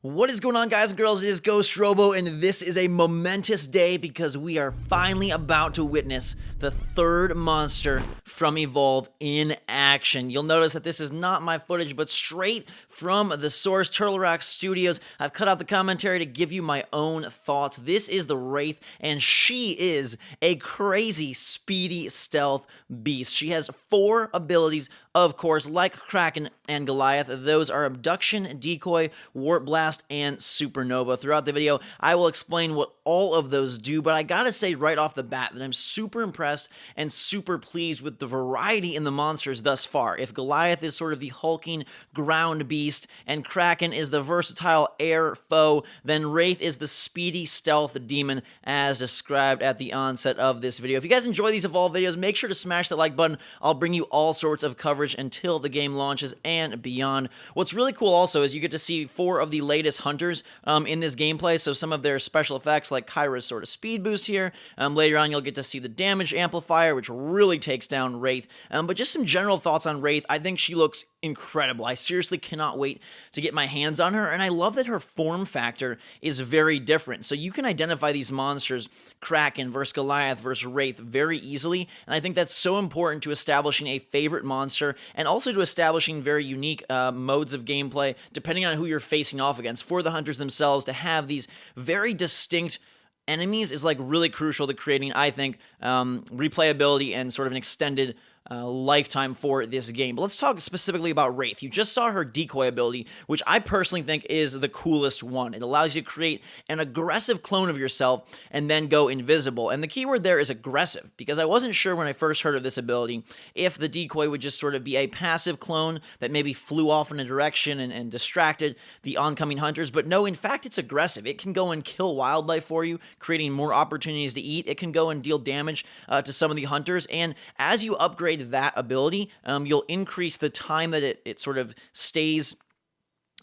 What is going on, guys and girls? It is GhostRobo, and this is a momentous day because we are finally about to witness the third monster from Evolve in action. You'll notice that this is not my footage, but straight from the source, Turtle Rock Studios. I've cut out the commentary to give you my own thoughts. This is the Wraith, and she is a crazy, speedy stealth beast. She has 4 abilities, of course, like Kraken and Goliath. Those are Abduction, Decoy, Warp Blast, and Supernova. Throughout the video, I will explain what all of those do, but I gotta say right off the bat that I'm super impressed and super pleased with the variety in the monsters thus far. If Goliath is sort of the hulking ground beast and Kraken is the versatile air foe, then Wraith is the speedy stealth demon as described at the onset of this video. If you guys enjoy these Evolve videos, make sure to smash that like button. I'll bring you all sorts of coverage until the game launches and beyond. What's really cool also is you get to see 4 of the latest hunters in this gameplay, so some of their special effects like Kyra's sort of speed boost here. Later on you'll get to see the damage amplifier, which really takes down Wraith. But just some general thoughts on Wraith. I think she looks incredible. I seriously cannot wait to get my hands on her, and I love that her form factor is very different. So you can identify these monsters, Kraken versus Goliath versus Wraith, very easily, and I think that's so important to establishing a favorite monster and also to establishing very unique modes of gameplay depending on who you're facing off against. For the hunters themselves, to have these very distinct enemies is like really crucial to creating, I think, replayability and sort of an extended lifetime for this game. But let's talk specifically about Wraith. You just saw her decoy ability, which I personally think is the coolest one. It allows you to create an aggressive clone of yourself and then go invisible. And the keyword there is aggressive, because I wasn't sure when I first heard of this ability if the decoy would just sort of be a passive clone that maybe flew off in a direction and distracted the oncoming hunters. But no, in fact, it's aggressive. It can go and kill wildlife for you, creating more opportunities to eat. It can go and deal damage to some of the hunters. And as you upgrade that ability, you'll increase the time that it sort of stays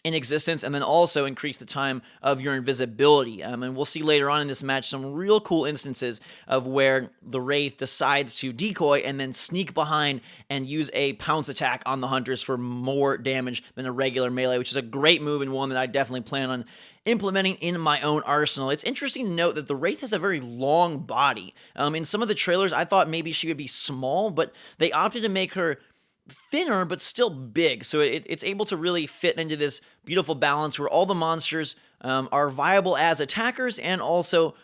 in existence, and then also increase the time of your invisibility. And we'll see later on in this match some real cool instances of where the Wraith decides to decoy and then sneak behind and use a pounce attack on the hunters for more damage than a regular melee, which is a great move and one that I definitely plan on implementing in my own arsenal. It's interesting to note that the Wraith has a very long body. In some of the trailers, I thought maybe she would be small, but they opted to make her thinner but still big, so it's able to really fit into this beautiful balance where all the monsters are viable as attackers and also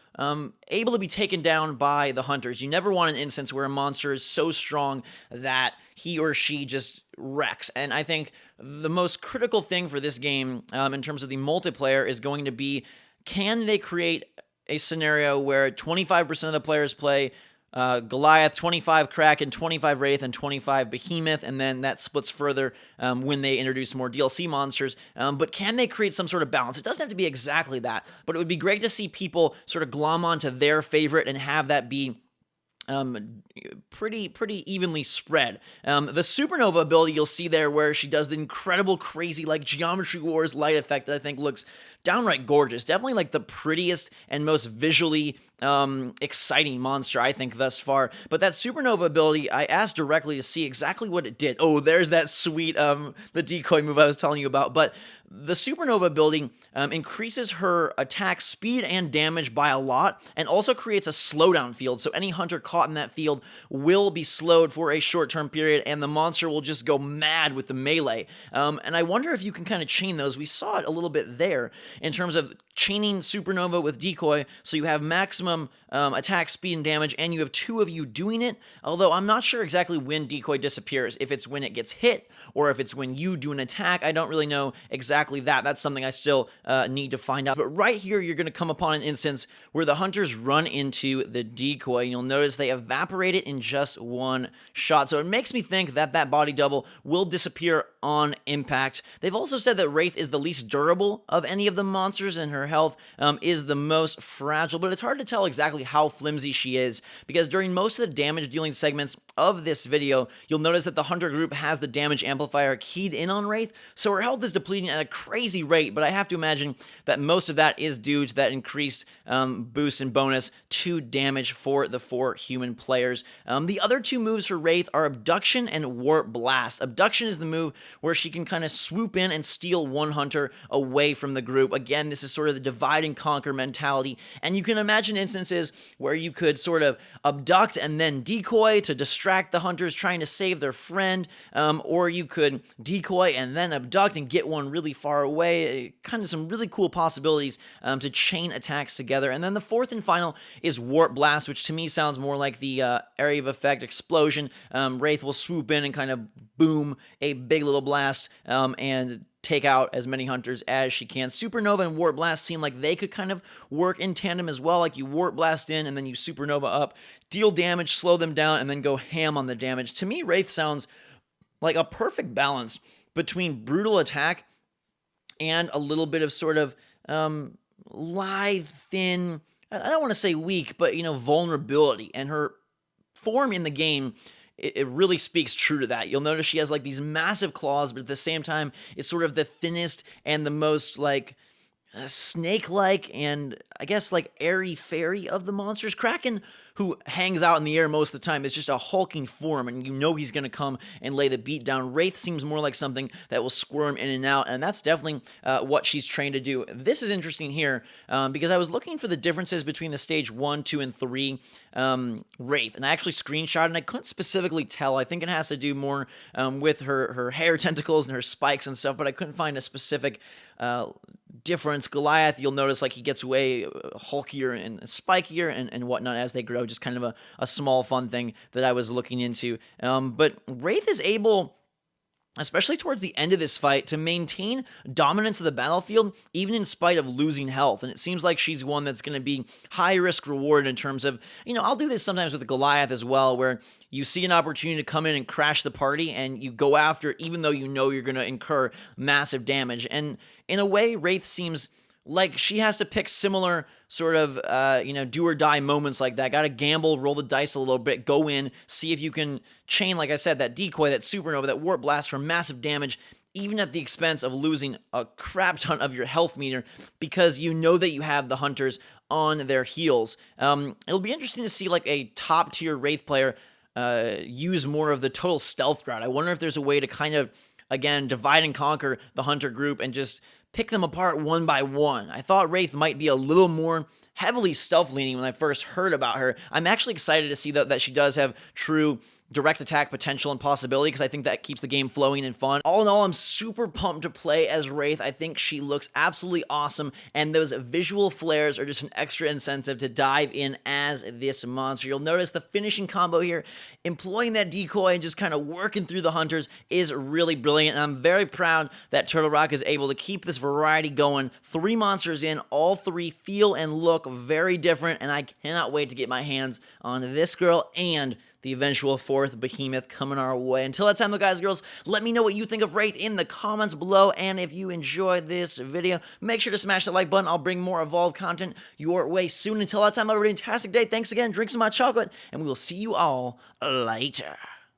able to be taken down by the hunters. You never want an instance where a monster is so strong that he or she just wrecks. And I think the most critical thing for this game in terms of the multiplayer is going to be, can they create a scenario where 25% of the players play Goliath, 25 Kraken, 25 Wraith, and 25 Behemoth, and then that splits further when they introduce more DLC monsters. But can they create some sort of balance? It doesn't have to be exactly that, but it would be great to see people sort of glom onto their favorite and have that be pretty evenly spread. The Supernova ability you'll see there, where she does the incredible, crazy, like Geometry Wars light effect that I think looks downright gorgeous. Definitely like the prettiest and most visually exciting monster, I think, thus far. But that Supernova ability, I asked directly to see exactly what it did. Oh, there's that sweet, the decoy move I was telling you about. But the Supernova ability increases her attack speed and damage by a lot, and also creates a slowdown field. So any hunter caught in that field will be slowed for a short-term period, and the monster will just go mad with the melee. And I wonder if you can kind of chain those. We saw it a little bit there in terms of chaining Supernova with decoy, so you have maximum attack speed and damage, and you have 2 of you doing it, although I'm not sure exactly when decoy disappears, if it's when it gets hit, or if it's when you do an attack. I don't really know exactly that. That's something I still need to find out. But right here, you're going to come upon an instance where the hunters run into the decoy, and you'll notice they evaporate it in just one shot, so it makes me think that that body double will disappear on impact. They've also said that Wraith is the least durable of any of the monsters, and her health is the most fragile, but it's hard to tell tell exactly how flimsy she is, because during most of the damage dealing segments of this video, you'll notice that the Hunter group has the damage amplifier keyed in on Wraith, so her health is depleting at a crazy rate, but I have to imagine that most of that is due to that increased boost and bonus to damage for the 4 human players. The other 2 moves for Wraith are Abduction and Warp Blast. Abduction is the move where she can kind of swoop in and steal one Hunter away from the group. Again, this is sort of the divide and conquer mentality, and you can imagine instances where you could sort of abduct and then decoy to distract the Hunters trying to save their friend, or you could decoy and then abduct and get one really far away. Kind of some really cool possibilities to chain attacks together. And then the 4th and final is Warp Blast, which to me sounds more like the area of effect explosion. Wraith will swoop in and kind of boom a big little blast and take out as many Hunters as she can. Supernova and Warp Blast seem like they could kind of work in tandem as well. Like you Warp Blast in and then you Supernova up, deal damage, slow them down, and then go ham on the damage. To me, Wraith sounds like a perfect balance between brutal attack and a little bit of sort of lithe, thin, I don't want to say weak, but, vulnerability. And her form in the game, it really speaks true to that. You'll notice she has like these massive claws, but at the same time, it's sort of the thinnest and the most like snake-like and I guess like airy-fairy of the monsters. Kraken, who hangs out in the air most of the time, is just a hulking form, and you know he's going to come and lay the beat down. Wraith seems more like something that will squirm in and out, and that's definitely what she's trained to do. This is interesting here because I was looking for the differences between the stage 1, 2, and 3 Wraith, and I actually screenshot, and I couldn't specifically tell. I think it has to do more with her hair tentacles and her spikes and stuff, but I couldn't find a specific difference. Goliath, you'll notice like he gets way hulkier and spikier and whatnot as they grow. Just kind of a small fun thing that I was looking into. But Wraith is able, especially towards the end of this fight, to maintain dominance of the battlefield even in spite of losing health. And it seems like she's one that's going to be high risk reward in terms of, I'll do this sometimes with Goliath as well, where you see an opportunity to come in and crash the party and you go after it even though you know you're going to incur massive damage. And in a way, Wraith seems like she has to pick similar sort of, do or die moments like that. Got to gamble, roll the dice a little bit, go in, see if you can chain, like I said, that decoy, that supernova, that warp blast for massive damage, even at the expense of losing a crap ton of your health meter, because you know that you have the Hunters on their heels. It'll be interesting to see like a top tier Wraith player use more of the total stealth route. I wonder if there's a way to kind of, again, divide and conquer the Hunter group and just pick them apart one by one. I thought Wraith might be a little more heavily stealth leaning when I first heard about her. I'm actually excited to see that she does have true direct attack potential and possibility, because I think that keeps the game flowing and fun. All in all, I'm super pumped to play as Wraith. I think she looks absolutely awesome, and those visual flares are just an extra incentive to dive in as this monster. You'll notice the finishing combo here, employing that decoy and just kind of working through the Hunters, is really brilliant, and I'm very proud that Turtle Rock is able to keep this variety going. 3 monsters in, all 3 feel and look very different, and I cannot wait to get my hands on this girl and the eventual 4th behemoth coming our way. Until that time, though, guys and girls, let me know what you think of Wraith in the comments below, and if you enjoyed this video, make sure to smash that like button. I'll bring more Evolved content your way soon. Until that time, have a fantastic day. Thanks again, drink some hot chocolate, and we will see you all later.